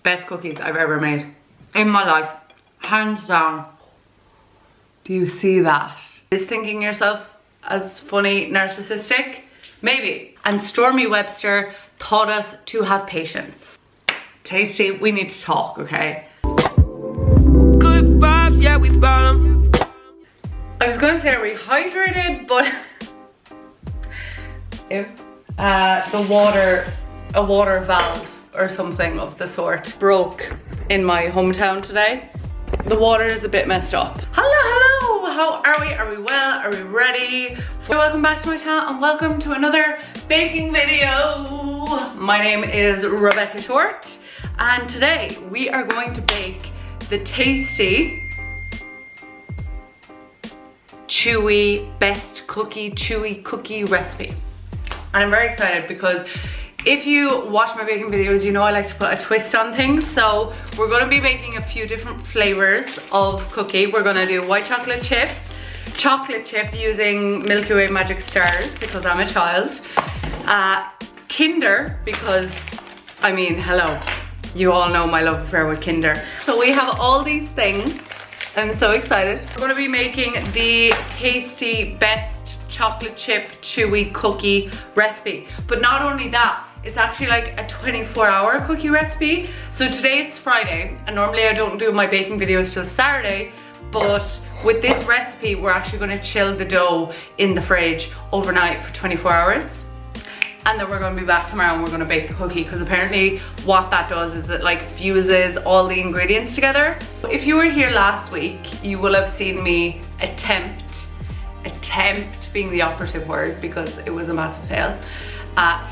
best cookies I've ever made in my life, hands down. Do you see that? Is thinking yourself as funny, narcissistic? Maybe. And Stormi Webster taught us to have patience. Tasty, we need to talk, okay? Good vibes, yeah, we brought 'em. I was going to say are we hydrated, but if a water valve or something of the sort broke in my hometown today. The water is a bit messed up. Hello, how are we? Are we well? Are we ready? Welcome back to my channel and welcome to another baking video. My name is Rebecca Short and today we are going to bake the tasty Chewy chewy cookie recipe. And I'm very excited because if you watch my baking videos, you know I like to put a twist on things. So we're going to be baking a few different flavors of cookie. We're going to do white chocolate chip using Milky Way Magic Stars because I'm a child, Kinder because, I mean, hello, you all know my love affair with Kinder. So we have all these things. I'm so excited. We're going to be making the tasty best chocolate chip chewy cookie recipe. But not only that, it's actually like a 24-hour cookie recipe. So today it's Friday and normally I don't do my baking videos till Saturday, but with this recipe we're actually going to chill the dough in the fridge overnight for 24 hours. And then we're going to be back tomorrow and we're going to bake the cookie because apparently what that does is it like fuses all the ingredients together. If you were here last week, you will have seen me attempt being the operative word because it was a massive fail,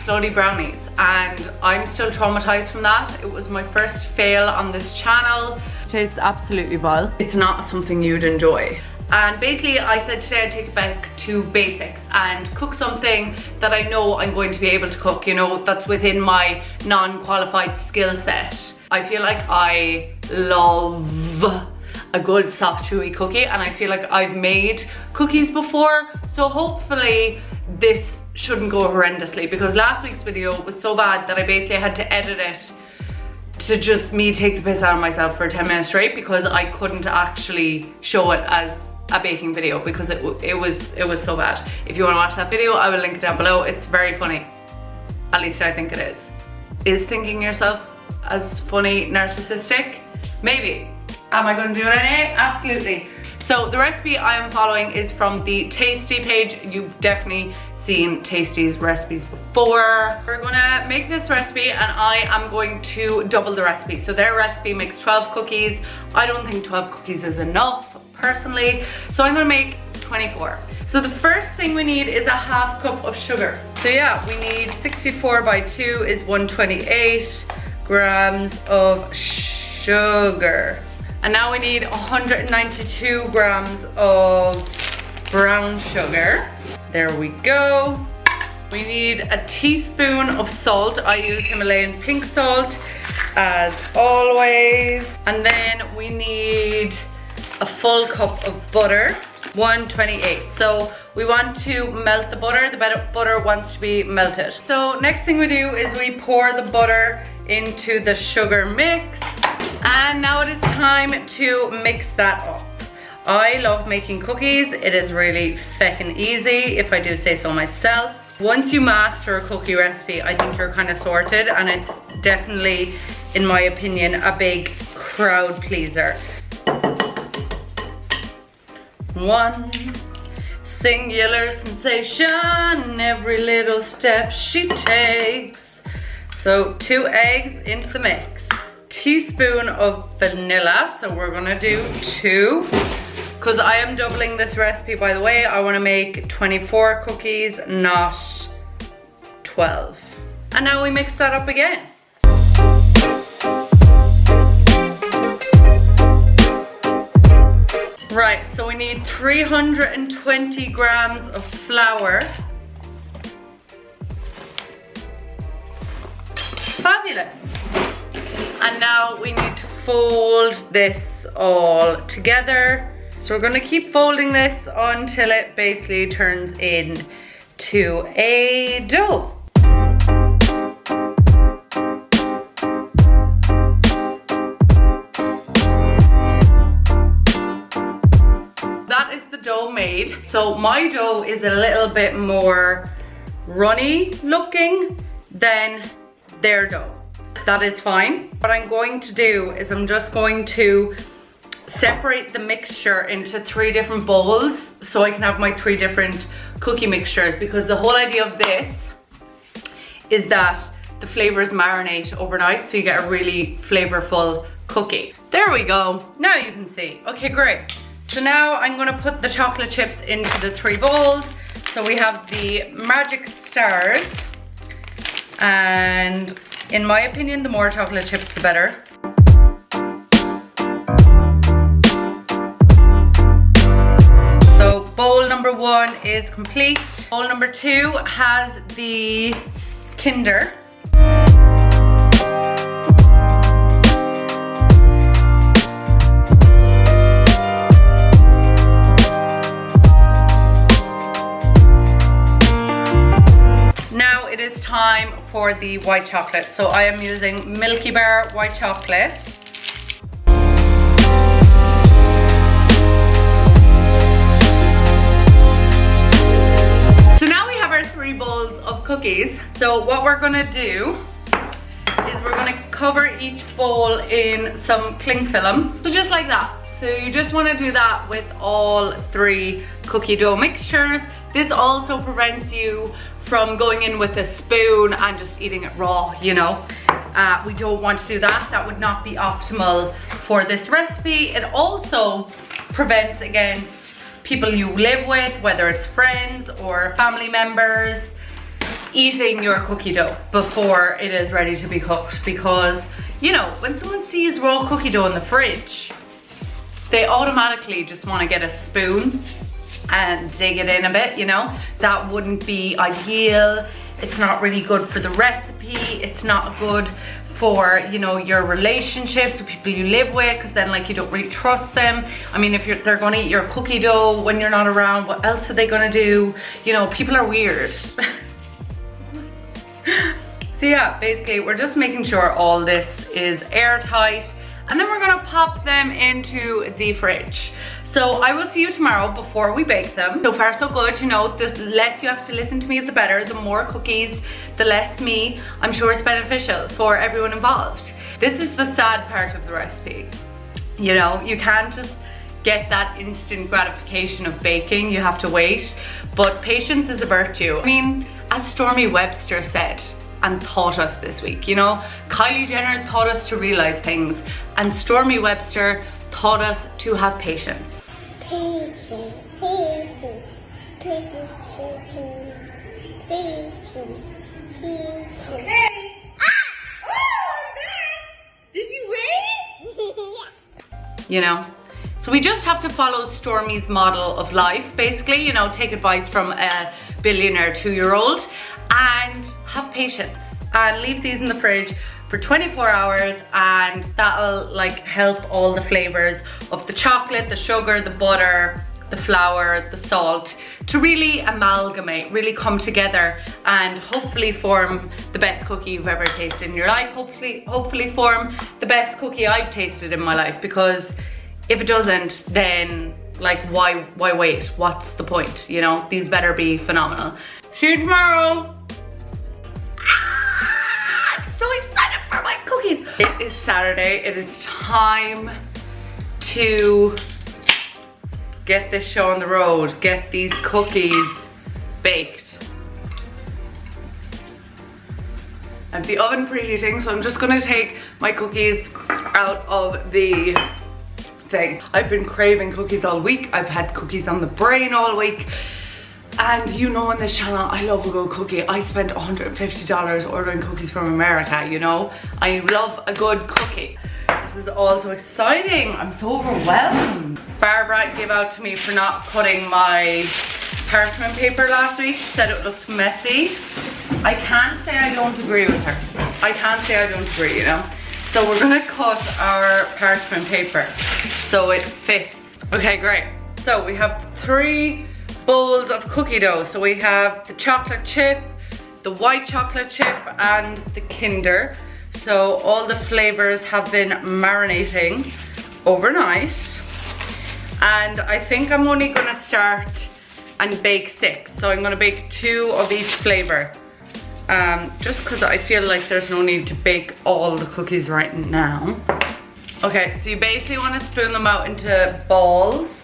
slowly brownies, and I'm still traumatized from that. It was my first fail on this channel. It tastes absolutely vile. It's not something you'd enjoy. And basically I said today I'd take it back to basics and cook something that I know I'm going to be able to cook, you know, that's within my non-qualified skill set. I feel like I love a good soft chewy cookie and I feel like I've made cookies before, so hopefully this shouldn't go horrendously because last week's video was so bad that I basically had to edit it to just me take the piss out of myself for 10 minutes straight because I couldn't actually show it as a baking video because it was so bad. If you want to watch that video, I will link it down below. It's very funny, at least I think it is. Is thinking yourself as funny narcissistic? Maybe. Am I going to do it anyway? Absolutely. So the recipe I am following is from the Tasty page. You've definitely seen Tasty's recipes before. We're gonna make this recipe and I am going to double the recipe. So their recipe makes 12 cookies. I don't think 12 cookies is enough personally, so I'm gonna make 24. So the first thing we need is a half cup of sugar. So yeah, we need 64 by 2 is 128 grams of sugar. And now we need 192 grams of brown sugar. There we go. We need a teaspoon of salt. I use Himalayan pink salt as always. And then we need a full cup of butter, 128. So we want to melt the butter. The butter wants to be melted. So next thing we do is we pour the butter into the sugar mix. And now it is time to mix that up. I love making cookies. It is really feckin' easy, if I do say so myself. Once you master a cookie recipe, I think you're kind of sorted, and it's definitely, in my opinion, a big crowd pleaser. One singular sensation, every little step she takes. So 2 eggs into the mix. Teaspoon of vanilla, so we're gonna do 2. Because I am doubling this recipe, by the way. I want to make 24 cookies, not 12. And now we mix that up again. Right, so we need 320 grams of flour. Fabulous. And now we need to fold this all together. So we're going to keep folding this until it basically turns into a dough. that is the dough made. So my dough is a little bit more runny looking than their dough. That is fine. What I'm going to do is I'm just going to separate the mixture into 3 different bowls so I can have my 3 different cookie mixtures, because the whole idea of this is that the flavors marinate overnight so you get a really flavorful cookie. There we go. Now you can see. Okay, great. So now I'm gonna put the chocolate chips into the 3 bowls. So we have the Magic Stars, and in my opinion, the more chocolate chips, the better. So bowl number 1 is complete. Bowl number 2 has the Kinder. Now it is time for the white chocolate. So I am using Milky Bar white chocolate. So now we have our 3 bowls of cookies. So what we're gonna do is we're gonna cover each bowl in some cling film. So just like that. So you just wanna do that with all 3 cookie dough mixtures. This also prevents you from going in with a spoon and just eating it raw, you know. We don't want to do that. That would not be optimal for this recipe. It also prevents against people you live with, whether it's friends or family members, eating your cookie dough before it is ready to be cooked, because, you know, when someone sees raw cookie dough in the fridge, they automatically just want to get a spoon and dig it in a bit, you know. That wouldn't be ideal. It's not really good for the recipe. It's not good for, you know, your relationships with people you live with, because then, like, you don't really trust them. I mean, if they're gonna eat your cookie dough when you're not around, what else are they gonna do? You know, people are weird. So yeah, basically we're just making sure all this is airtight, and then we're gonna pop them into the fridge. So I will see you tomorrow before we bake them. So far so good, you know, the less you have to listen to me, the better. The more cookies, the less me. I'm sure it's beneficial for everyone involved. This is the sad part of the recipe. You know, you can't just get that instant gratification of baking. You have to wait, but patience is a virtue. I mean, as Stormi Webster said and taught us this week, you know, Kylie Jenner taught us to realize things, and Stormi Webster taught us to have patience. Patience, patience, patience, patience, patience. Okay. Ah! Oh, man! Did you win? Yeah. You know, so we just have to follow Stormi's model of life, basically, you know, take advice from a billionaire 2-year-old and have patience and leave these in the fridge for 24 hours, and that'll like help all the flavors of the chocolate, the sugar, the butter, the flour, the salt to really amalgamate, really come together, and hopefully form the best cookie you've ever tasted in your life. Hopefully form the best cookie I've tasted in my life, because if it doesn't, then like why wait? What's the point? You know, these better be phenomenal. See you tomorrow. So excited for my cookies. It is Saturday. It is time to get this show on the road, get these cookies baked. I have the oven preheating, so I'm just gonna take my cookies out of the thing. I've been craving cookies all week. I've had cookies on the brain all week. And you know, on this channel, I love a good cookie. I spent $150 ordering cookies from America, you know? I love a good cookie. This is all so exciting. I'm so overwhelmed. Barbara gave out to me for not cutting my parchment paper last week. She said it looked messy. I can't say I don't agree with her. I can't say I don't agree, you know? So we're gonna cut our parchment paper so it fits. Okay, great. So we have 3 bowls of cookie dough. So we have the chocolate chip, the white chocolate chip, and the Kinder. So all the flavors have been marinating overnight. And I think I'm only gonna start and bake 6. So I'm gonna bake 2 of each flavor. Just because I feel like there's no need to bake all the cookies right now. Okay, so you basically want to spoon them out into balls.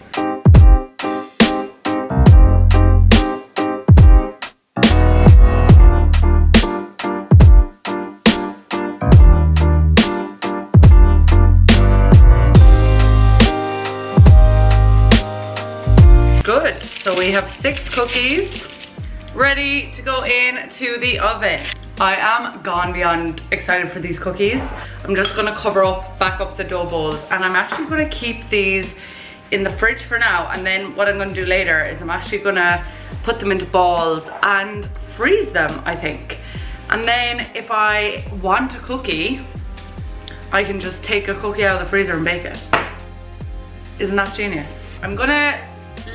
Good, so we have 6 cookies ready to go into the oven. I am gone beyond excited for these cookies. I'm just gonna back up the dough bowls, and I'm actually gonna keep these in the fridge for now, and then what I'm gonna do later is I'm actually gonna put them into balls and freeze them, I think. And then if I want a cookie, I can just take a cookie out of the freezer and bake it. Isn't that genius? I'm gonna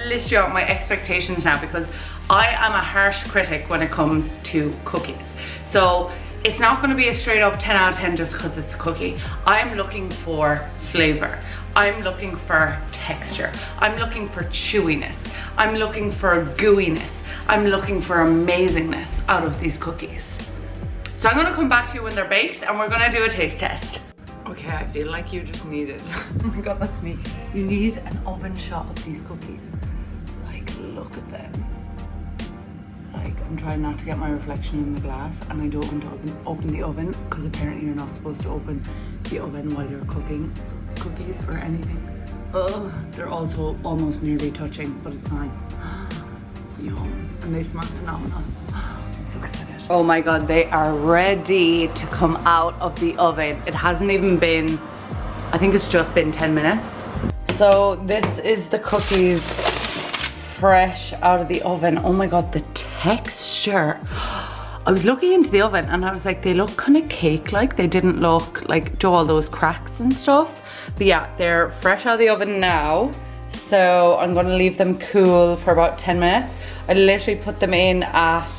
list you out my expectations now, because I am a harsh critic when it comes to cookies. So it's not going to be a straight up 10 out of 10 just because it's a cookie. I'm looking for flavor. I'm looking for texture. I'm looking for chewiness. I'm looking for gooiness. I'm looking for amazingness out of these cookies. So I'm going to come back to you when they're baked, and we're going to do a taste test. Okay, I feel like you just needed, oh my god, that's me. You need an oven shot of these cookies. Like, look at them. Like, I'm trying not to get my reflection in the glass, and I don't want to open the oven, because apparently you're not supposed to open the oven while you're cooking cookies or anything. Oh, they're also almost nearly touching, but it's fine. Yum, and they smell phenomenal. I'm so excited. Oh my god, they are ready to come out of the oven. It hasn't even been, I think it's just been 10 minutes. So this is the cookies fresh out of the oven. Oh my god, the texture. I was looking into the oven and I was like, they look kind of cake-like. They didn't look like all those cracks and stuff. But yeah, they're fresh out of the oven now. So I'm gonna leave them cool for about 10 minutes. I literally put them in at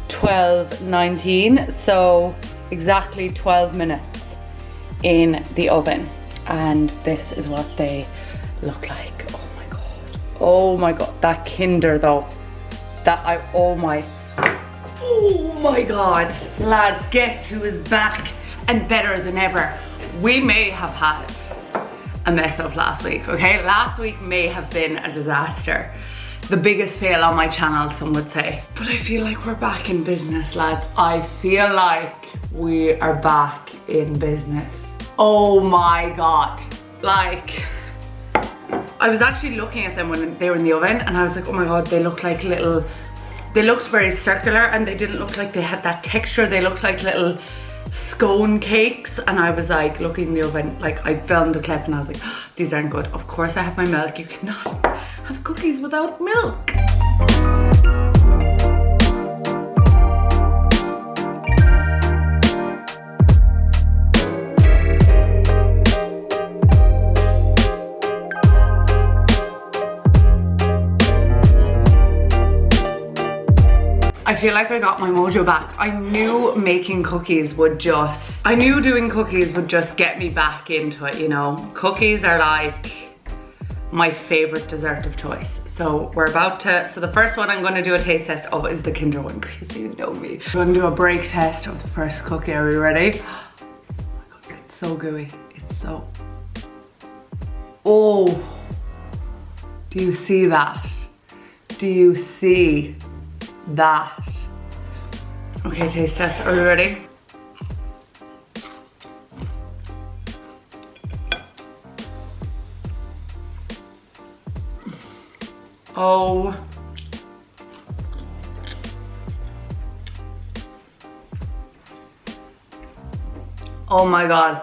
12:19, so exactly 12 minutes in the oven. And this is what they look like. Oh my god. Oh my god. That Kinder though. Oh my god. Lads, guess who is back and better than ever? We may have had a mess up last week, okay? Last week may have been a disaster. The biggest fail on my channel, some would say. But I feel like we're back in business, lads. I feel like we are back in business. Oh my god. Like, I was actually looking at them when they were in the oven, and I was like, oh my god, they look like little, they looked very circular, and they didn't look like they had that texture. They looked like little scone cakes, and I was like looking in the oven, like I filmed a clip and I was like, oh, these aren't good. Of course I have my milk. You cannot have cookies without milk. I feel like I got my mojo back. I knew making cookies would just, I knew doing cookies would just get me back into it, you know. Cookies are like my favorite dessert of choice. So we're about to, so the first one I'm gonna do a taste test of is the Kinder one, because you know me. I'm gonna do a break test of the first cookie. Are we ready? Oh my god, it's so gooey. It's so, oh, do you see that? Do you see that? Okay, taste test. Are we ready? Oh. Oh my god.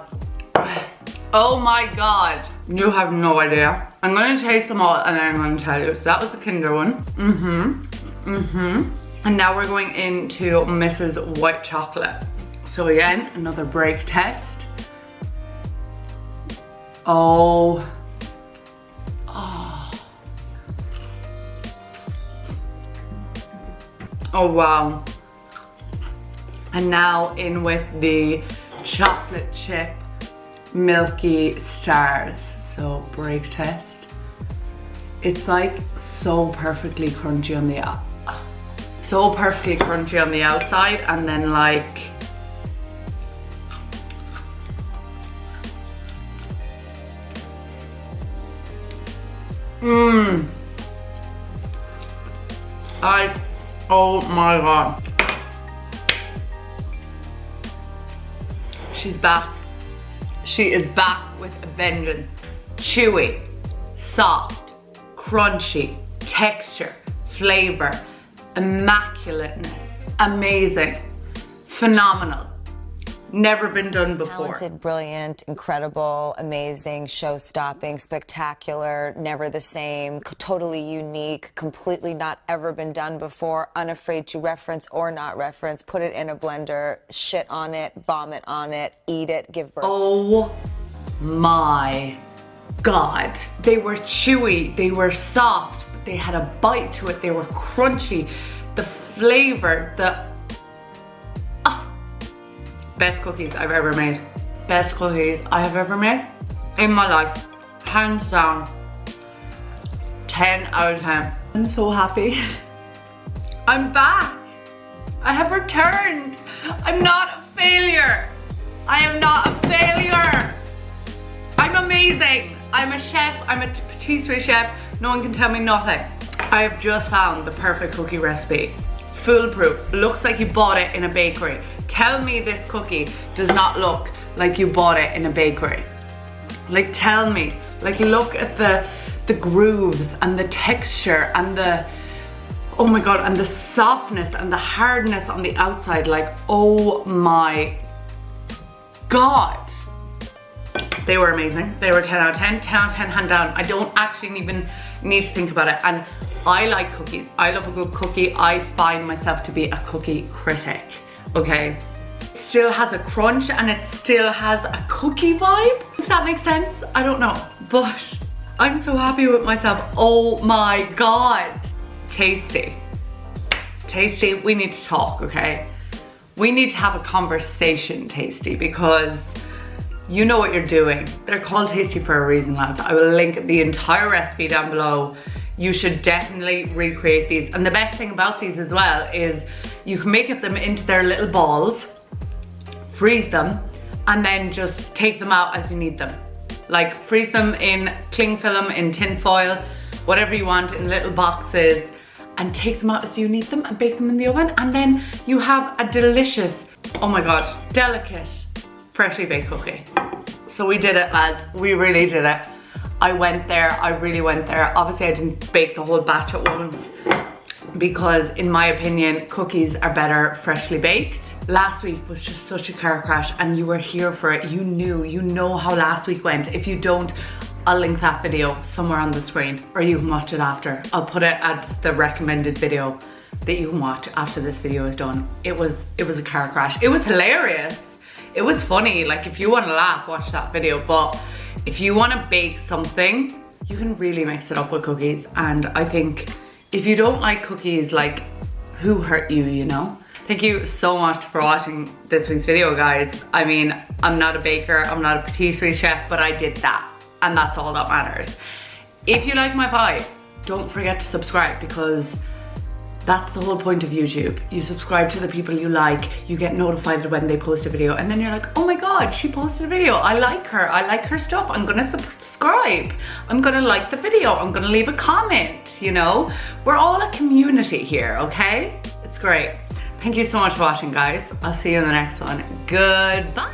Oh my god. You have no idea. I'm gonna taste them all and then I'm gonna tell you. So that was the Kinder one. And now we're going into Mrs. White Chocolate. So again, another break test. Oh. Oh. Oh wow. And now in with the chocolate chip milky stars. So break test. It's like so perfectly crunchy on the outside, and then like oh my god. She's back. She is back with a vengeance. Chewy, soft, crunchy, texture, flavor, immaculateness, amazing, phenomenal. Never been done before. Talented, brilliant, incredible, amazing, show-stopping, spectacular, never the same, totally unique, completely not ever been done before, unafraid to reference or not reference, put it in a blender, shit on it, vomit on it, eat it, give birth. Oh my god. They were chewy, they were soft, but they had a bite to it, they were crunchy. The flavor, best cookies I've ever made. Best cookies I have ever made in my life. Hands down. 10 out of 10. I'm so happy. I'm back. I have returned. I'm not a failure. I am not a failure. I'm amazing. I'm a chef. I'm a patisserie chef. No one can tell me nothing. I have just found the perfect cookie recipe. Foolproof. Looks like you bought it in a bakery. Tell me this cookie does not look like you bought it in a bakery. Like, tell me. Like, look at the grooves and the texture and the, oh my god, and the softness and the hardness on the outside. Like, oh my god. They were amazing. They were 10 out of 10. 10 out of 10 hand down. I don't actually even need to think about it. And I like cookies. I love a good cookie. I find myself to be a cookie critic. Okay, it still has a crunch and it still has a cookie vibe, if that makes sense. I don't know, but I'm so happy with myself. Oh my god. Tasty. Tasty, we need to talk, okay? We need to have a conversation, Tasty, because you know what you're doing. They're called Tasty for a reason, lads. I will link the entire recipe down below. You should definitely recreate these. And the best thing about these as well is you can make them into their little balls, freeze them, and then just take them out as you need them. Like, freeze them in cling film, in tin foil, whatever you want, in little boxes, and take them out as you need them and bake them in the oven. And then you have a delicious, oh my god, delicate, freshly baked cookie. So we did it, lads. We really did it. I went there, I really went there. Obviously I didn't bake the whole batch at once because in my opinion, cookies are better freshly baked. Last week was just such a car crash and you were here for it. You know how last week went. If you don't, I'll link that video somewhere on the screen or you can watch it after. I'll put it as the recommended video that you can watch after this video is done. It was a car crash. It was hilarious. It was funny. Like, if you want to laugh, watch that video. But if you want to bake something, you can really mix it up with cookies. And I think if you don't like cookies, like, who hurt you, you know? Thank you so much for watching this week's video, guys. I mean, I'm not a baker, I'm not a patisserie chef, but I did that. And that's all that matters. If you like my vibe, don't forget to subscribe because that's the whole point of YouTube. You subscribe to the people you like, you get notified when they post a video, and then you're like, oh my god, she posted a video. I like her stuff. I'm gonna subscribe. I'm gonna like the video. I'm gonna leave a comment, you know? We're all a community here, okay? It's great. Thank you so much for watching, guys. I'll see you in the next one. Goodbye.